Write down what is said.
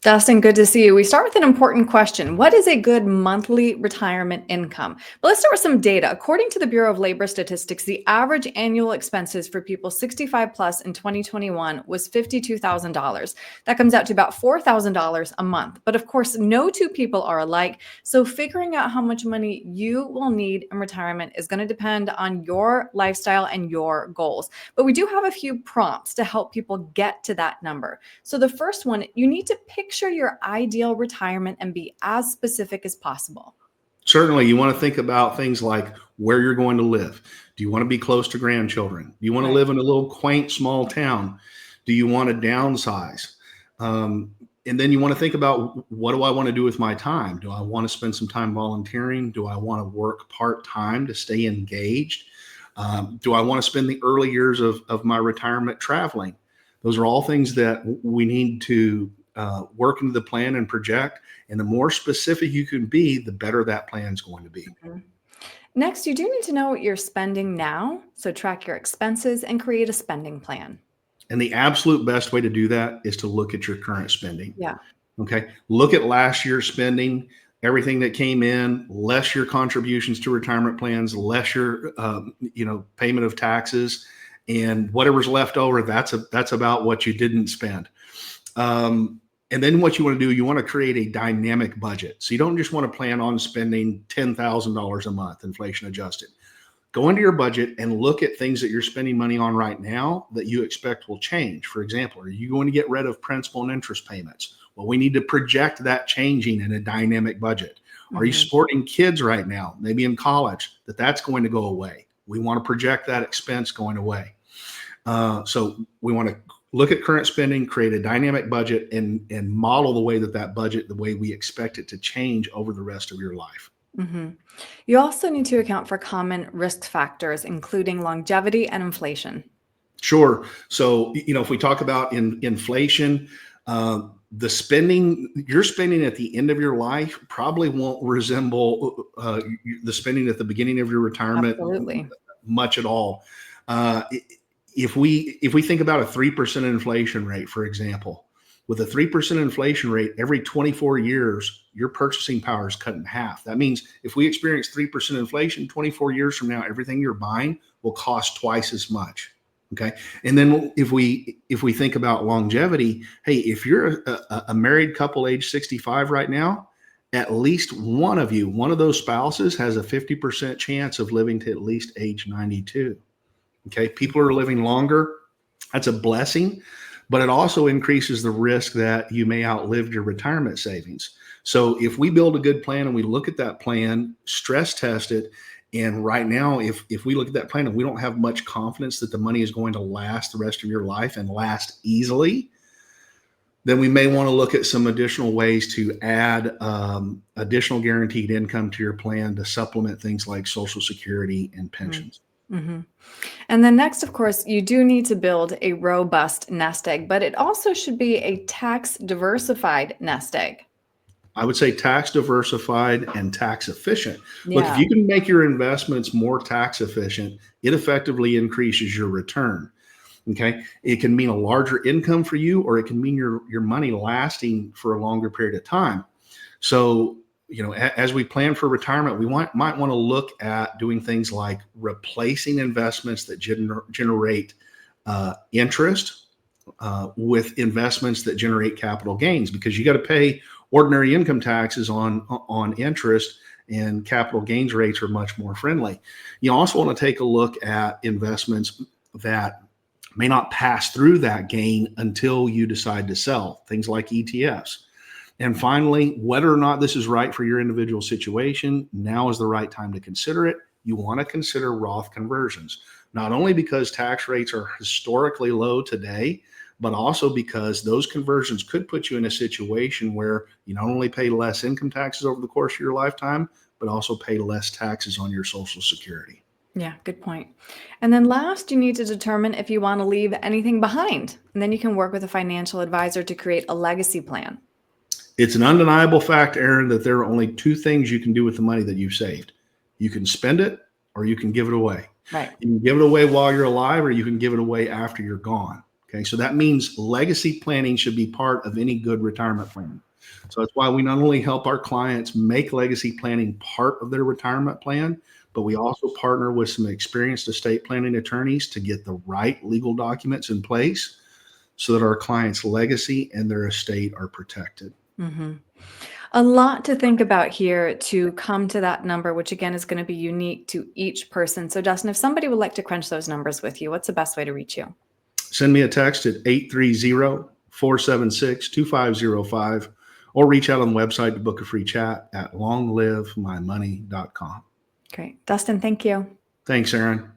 Dustin, good to see you. We start with an important question. What is a good monthly retirement income? But let's start with some data. According to the Bureau of Labor Statistics, the average annual expenses for people 65 plus in 2021 was $52,000. That comes out to about $4,000 a month. But of course, no two people are alike. So figuring out how much money you will need in retirement is going to depend on your lifestyle and your goals. But we do have a few prompts to help people get to that number. So the first one, you need to picture your ideal retirement and be as specific as possible. Certainly, you want to think about things like where you're going to live. Do you want to be close to grandchildren? Do you want to live in a little quaint small town? Do you want to downsize? And then you want to think about, what do I want to do with my time? Do I want to spend some time volunteering? Do I want to work part-time to stay engaged? Do I want to spend the early years of my retirement traveling? Those are all things that we need to work into the plan and project. And the more specific you can be, the better that plan is going to be. Mm-hmm. Next, you do need to know what you're spending now. So track your expenses and create a spending plan. And the absolute best way to do that is to look at your current spending. Yeah. Okay. Look at last year's spending, everything that came in, less your contributions to retirement plans, less your, payment of taxes, and whatever's left over, that's about what you didn't spend. And then what you want to do, you want to create a dynamic budget. So you don't just want to plan on spending $10,000 a month, inflation adjusted. Go into your budget and look at things that you're spending money on right now that you expect will change. For example, are you going to get rid of principal and interest payments? Well, we need to project that changing in a dynamic budget. Mm-hmm. Are you supporting kids right now, maybe in college, that's going to go away? We want to project that expense going away. So we want to look at current spending, create a dynamic budget, and model the way that budget, the way we expect it to change over the rest of your life. Mm-hmm. You also need to account for common risk factors, including longevity and inflation. Sure. So, if we talk about inflation, the spending you're spending at the end of your life probably won't resemble the spending at the beginning of your retirement. Absolutely. Much at all. If we think about a 3% inflation rate, for example, with a 3% inflation rate, every 24 years, your purchasing power is cut in half. That means if we experience 3% inflation, 24 years from now, everything you're buying will cost twice as much. Okay. And then if we think about longevity, hey, if you're a married couple age 65 right now, at least one of those spouses has a 50% chance of living to at least age 92. Okay. People are living longer. That's a blessing, but it also increases the risk that you may outlive your retirement savings. So if we build a good plan and we look at that plan, stress test it, and right now, if we look at that plan and we don't have much confidence that the money is going to last the rest of your life and last easily, then we may want to look at some additional ways to add additional guaranteed income to your plan to supplement things like Social Security and pensions. Mm-hmm. And then next, of course, you do need to build a robust nest egg, but it also should be a tax diversified nest egg. I would say tax diversified and tax efficient. Yeah. Look, if you can make your investments more tax efficient, it effectively increases your return. Okay. It can mean a larger income for you, or it can mean your money lasting for a longer period of time. So, as we plan for retirement, we might want to look at doing things like replacing investments that generate interest with investments that generate capital gains, because you got to pay ordinary income taxes on interest, and capital gains rates are much more friendly. You also want to take a look at investments that may not pass through that gain until you decide to sell, things like ETFs. And finally, whether or not this is right for your individual situation, now is the right time to consider it. You want to consider Roth conversions, not only because tax rates are historically low today, but also because those conversions could put you in a situation where you not only pay less income taxes over the course of your lifetime, but also pay less taxes on your Social Security. Yeah, good point. And then last, you need to determine if you want to leave anything behind. And then you can work with a financial advisor to create a legacy plan. It's an undeniable fact, Aaron, that there are only two things you can do with the money that you've saved. You can spend it, or you can give it away. Right. You can give it away while you're alive, or you can give it away after you're gone. Okay, so that means legacy planning should be part of any good retirement plan. So that's why we not only help our clients make legacy planning part of their retirement plan, but we also partner with some experienced estate planning attorneys to get the right legal documents in place so that our clients' legacy and their estate are protected. Mm-hmm. A lot to think about here to come to that number, which again is going to be unique to each person. So, Dustin, if somebody would like to crunch those numbers with you, what's the best way to reach you? Send me a text at 830-476-2505 or reach out on the website to book a free chat at longlivemymoney.com. Great. Dustin, thank you. Thanks, Aaron.